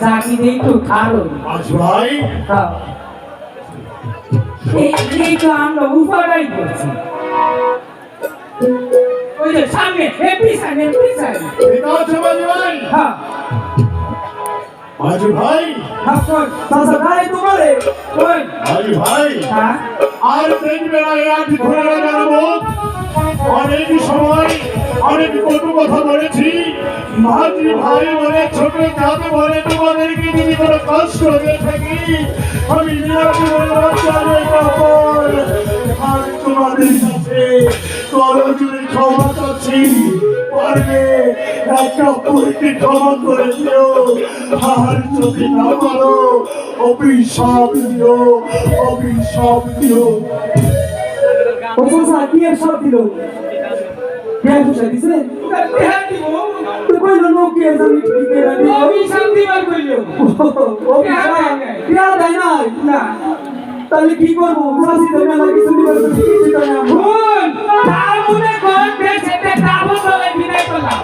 চাকরি একটু খারো ভাই এই তো আমরা উপায় করছি ওই যে সামনে পিছানে পিছানে ঠিক আছে বাজু ভাই হ্যাঁ বাজু ভাই চাচা ভাই তোমারে ওই বাজু ভাই হ্যাঁ আর দেখবে না এক ঘুরে জানাবো অনেক সময় অনেক কটু কথা বলেছি মাঝি ভাই বলে ছোট যাতে বলে তোমাদেরকে যদি কোনো কষ্ট হয়ে থাকি আমি আর তোমাদের কাছে করজোরে ক্ষমা চাচ্ছি পারবে একটা পুরীকে ক্ষমা করে দিও আর যদি না করো অভিশাপ দিও অভিশাপ দিও কি আর সব দিল হ্যাঁ খুশি দিছে হ্যাঁ দিব তো কইলো লোক কি জানি কি করে দিল ওই শান্তি বার কইলো ও কিয়া দেয় না না তাহলে কি করব শাসি দেবে না কিছু দিবে না কিছু দেবে না ভুল তার মনে কোন দেশে তাবো বলে বিদায় করলাম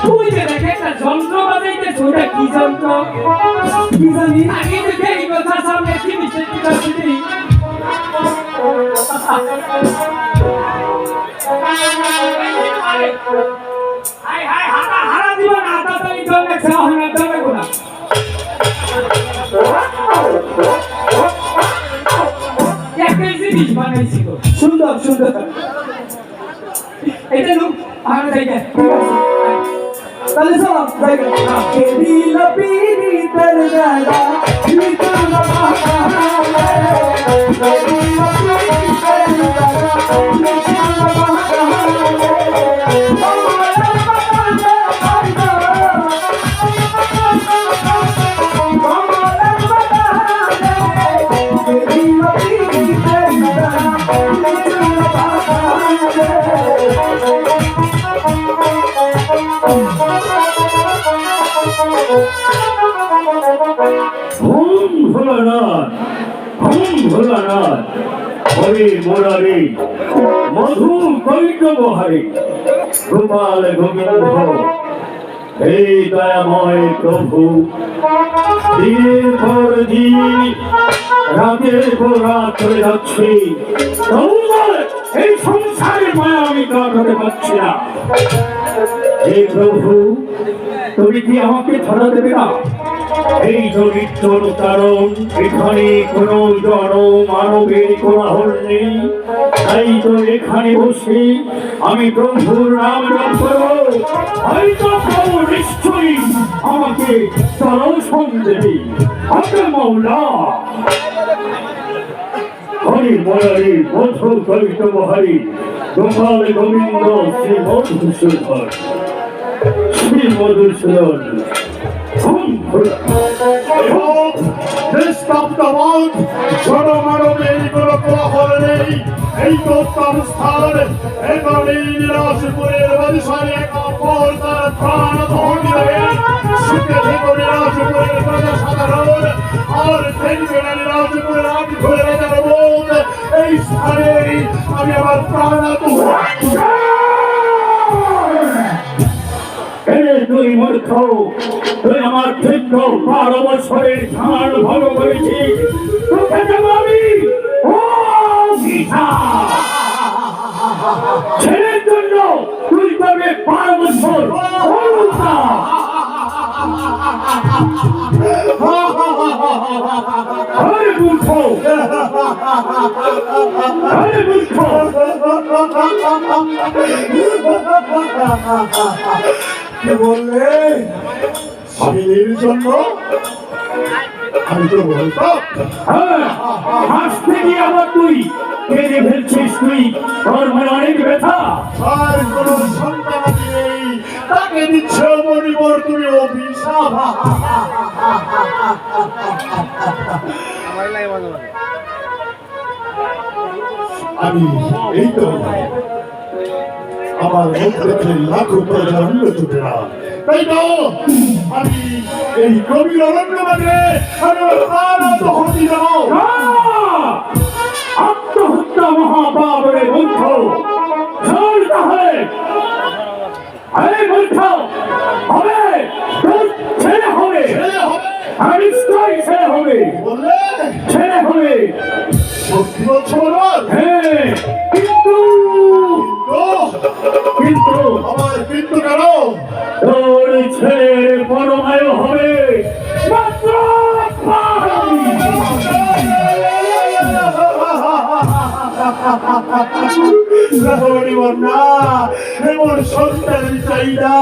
তুই যে দেখে একটা যন্ত্র বাজাইতে ওটা কি যন্ত্র কি জানি আগে তো দেরি কথা সামনে কি মিশে কি করছিস হাই হাই হারা হারা দিব না হাতা তালি দলে খাও না দলে গোনা একটা জিনিস বানাইছি গো সুন্দর সুন্দর এটা লোক আর জায়গা তাহলে চলো জায়গা কে দিল পিরি তর গালা নিকল বাবা কে দিল পিরি তর গালা নিকল হরে মোরারে মধু কৈতব হরে গোপাল গোবিন্দ হে দয়াময় প্রভু দিনের পর দিন রাতের পর রাত চলে যাচ্ছে এই সংসারের মায়া আমি কাটাতে পারছি না হে প্রভু তুমি কি আমাকে ধরা দেবে না এই দরিদ্র কারণ এখানে কোন জন মানবের কোলাহল নেই তাই তো এখানে বসে আমি প্রভুর নাম জপ করবো হয়তো প্রভু নিশ্চয়ই আমাকে দর্শন দেবে আপনার মাওলা হরি মরি মধু কৈতব হরি গোপাল গোবিন্দ শ্রী মধুসূদন শ্রী মধুসূদন জনমানবের কোনো কোলাহল নেই এই তো উত্তম স্থান এখন এই নিরাশপুরের বাদিশালী এক অপর তার প্রাণ দহন দিবে সুখে থেকে নিরাশপুরের প্রজা সাধারণ আর দেখবে না নিরাশপুরের আগে ঘুরে রাজার বোধ এই স্থানে আমি আমার প্রাণ তুই মূর্খ তুই আমার দীর্ঘ 12 বছরের ধান ভালো করেছি তোকে দেব আমি ছেলের জন্য তুই করবে 12 বছর আরে মূর্খ আরে মূর্খ কি বললে স্বামীর জন্য আমি তো বলতাম হাসতে গিয়ে আবার তুই কেঁদে ফেলছিস তুই তোর মনে অনেক ব্যথা আর কোন সন্তান নেই তাকে দিচ্ছ মরিবর তুমি অভিশাপ আমি এই তো আমার মধ্যে লাখো প্রজন্ম ছুটে না তাই তো আমি এই গভীর অরণ্য মাঝে আত্মহত্যা যাও আত্মহত্যা মহাপাপের মূর্খ তাহলে আরে মূর্খ হবে ছেলে হবে হবে, বললে ছেলে হবে। সত্যি বলছো বলবার হ্যাঁ, কিন্তু কিন্তু আমার কিন্তু কেন তোর ছেলের বড় ভাইও হবে মাত্র 5। না এমন সন্তান চাই না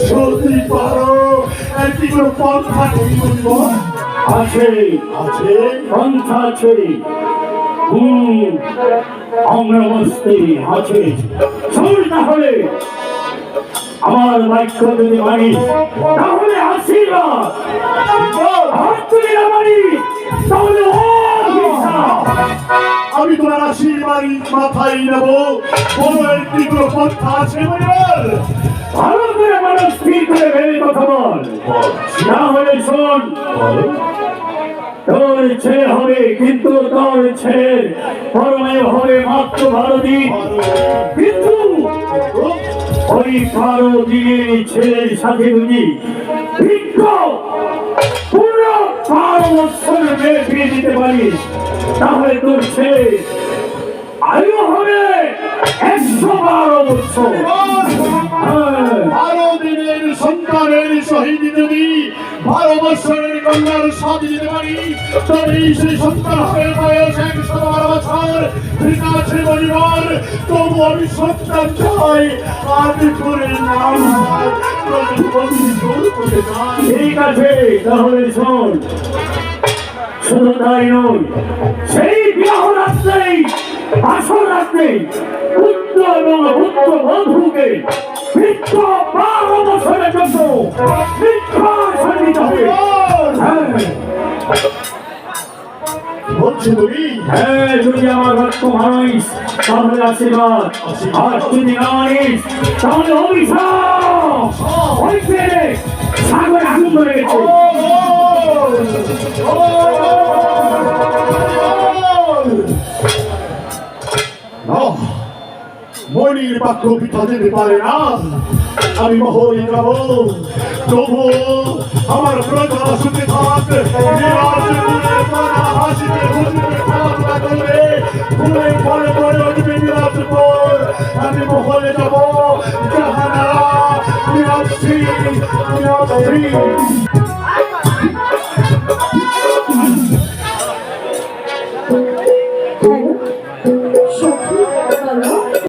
সত্যি পারো একটি কোনো পন্থা নেই বলবো আছে আছে পন্থা আছে, অঙ্গবস্তি আছে। শোন তাহলে, আমার বাক্য যদি মানিস তাহলে আশীর্বাদ, আর যদি না মানিস তাহলে অভিশাপ। আমি তোমার আশীর্বাদ মাথায় নেব কোনো একটি কোনো পন্থা আছে বলবার ভালো করে মানুষ স্থির করে ভেবে কথা বল, না হলে শোন, তোর ছেলে হবে কিন্তু তোর ছেলের পরমে হবে মাত্র 12 দিন। কিন্তু ওই 12 দিনের ছেলের সাথে যদি বৃক্ষ পুরো 12 বছরের মেয়ে বিয়ে দিতে পারিস তাহলে তোর ছেলে আয়ু হবে 112 বছর। হ্যাঁ, 12 দিনের সন্তানের শহীদ যদি 12 বছরের কন্যার সাথে দিতে পারি তবে সেই সন্তান হবে বয়স 112 বছর। ঠিক আছে পরিবার, তবু আমি সন্তান চাই আমি করে নাম ঠিক আছে, তাহলে শোন, শুধু তাই নয়, সেই বিবাহ রাত্রেই আসল রাত্রে পুত্র এবং পুত্র বধূকে বৃক্ষ 12 বছরের জন্য বৃক্ষাসন দিতে হবে। হ্যাঁ, বলছো তুমি হ্যাঁ, যদি আমার বাক্য মানিস তাহলে আশীর্বাদ, আর যদি না মানিস তাহলে অভিশাপ। হয়েছে, সাগরে আগুন ধরে গেছে। মনির বাক্য পিঠা যেতে পারে না, আমি মহলে যাব তবু আমার প্রজা সুখে থাক নিরাজপুরের পানা হাসিতে খুশিতে খেলাধুলা করবে ফুলে ফলে পড়ে উঠবে নিরাজপুর। আমি মহলে যাব জাহানারা নিরাজ সিং